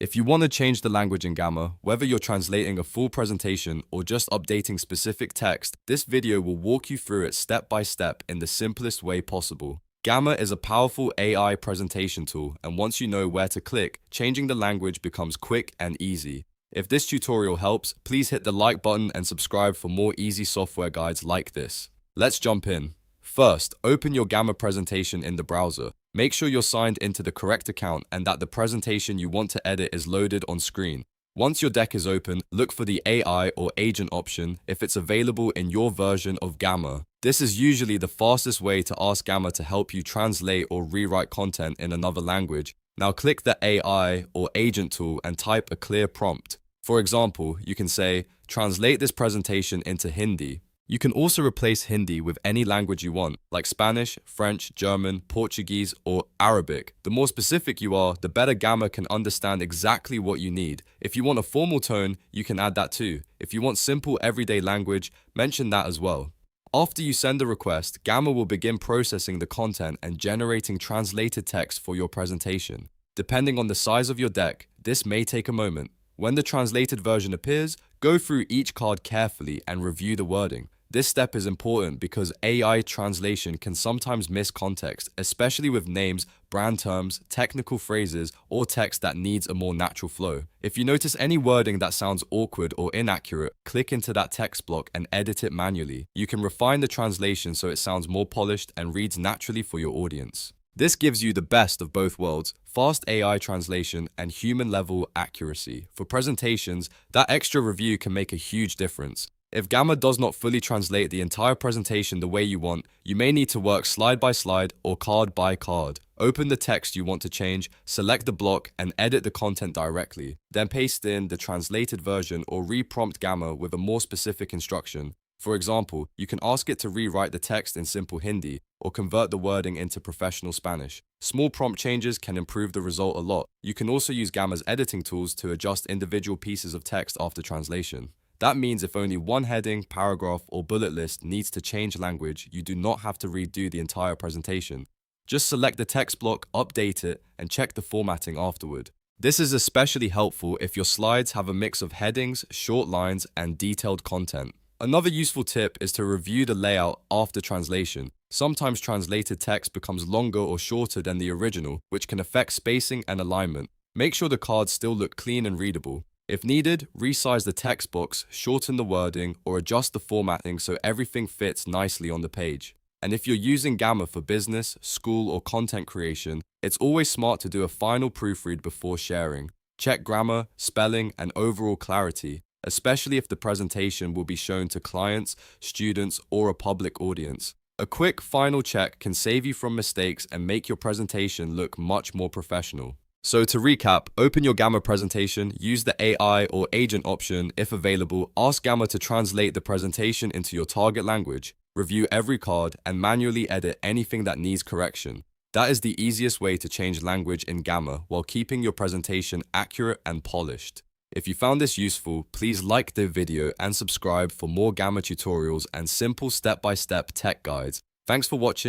If you want to change the language in Gamma, whether you're translating a full presentation or just updating specific text, this video will walk you through it step by step in the simplest way possible. Gamma is a powerful AI presentation tool, and once you know where to click, changing the language becomes quick and easy. If this tutorial helps, please hit the like button and subscribe for more easy software guides like this. Let's jump in. First, open your Gamma presentation in the browser. Make sure you're signed into the correct account and that the presentation you want to edit is loaded on screen. Once your deck is open, look for the AI or agent option if it's available in your version of Gamma. This is usually the fastest way to ask Gamma to help you translate or rewrite content in another language. Now click the AI or agent tool and type a clear prompt. For example, you can say, "Translate this presentation into Hindi." You can also replace Hindi with any language you want, like Spanish, French, German, Portuguese, or Arabic. The more specific you are, the better Gamma can understand exactly what you need. If you want a formal tone, you can add that too. If you want simple everyday language, mention that as well. After you send the request, Gamma will begin processing the content and generating translated text for your presentation. Depending on the size of your deck, this may take a moment. When the translated version appears, go through each card carefully and review the wording. This step is important because AI translation can sometimes miss context, especially with names, brand terms, technical phrases, or text that needs a more natural flow. If you notice any wording that sounds awkward or inaccurate, click into that text block and edit it manually. You can refine the translation so it sounds more polished and reads naturally for your audience. This gives you the best of both worlds, fast AI translation and human-level accuracy. For presentations, that extra review can make a huge difference. If Gamma does not fully translate the entire presentation the way you want, you may need to work slide by slide or card by card. Open the text you want to change, select the block, and edit the content directly. Then paste in the translated version or re-prompt Gamma with a more specific instruction. For example, you can ask it to rewrite the text in simple Hindi or convert the wording into professional Spanish. Small prompt changes can improve the result a lot. You can also use Gamma's editing tools to adjust individual pieces of text after translation. That means if only one heading, paragraph, or bullet list needs to change language, you do not have to redo the entire presentation. Just select the text block, update it, and check the formatting afterward. This is especially helpful if your slides have a mix of headings, short lines, and detailed content. Another useful tip is to review the layout after translation. Sometimes translated text becomes longer or shorter than the original, which can affect spacing and alignment. Make sure the cards still look clean and readable. If needed, resize the text box, shorten the wording, or adjust the formatting so everything fits nicely on the page. And if you're using Gamma for business, school, or content creation, it's always smart to do a final proofread before sharing. Check grammar, spelling, and overall clarity, especially if the presentation will be shown to clients, students, or a public audience. A quick final check can save you from mistakes and make your presentation look much more professional. So to recap, open your Gamma presentation, use the AI or agent option if available, ask Gamma to translate the presentation into your target language, review every card, and manually edit anything that needs correction. That is the easiest way to change language in Gamma while keeping your presentation accurate and polished. If you found this useful, please like the video and subscribe for more Gamma tutorials and simple step-by-step tech guides. Thanks for watching.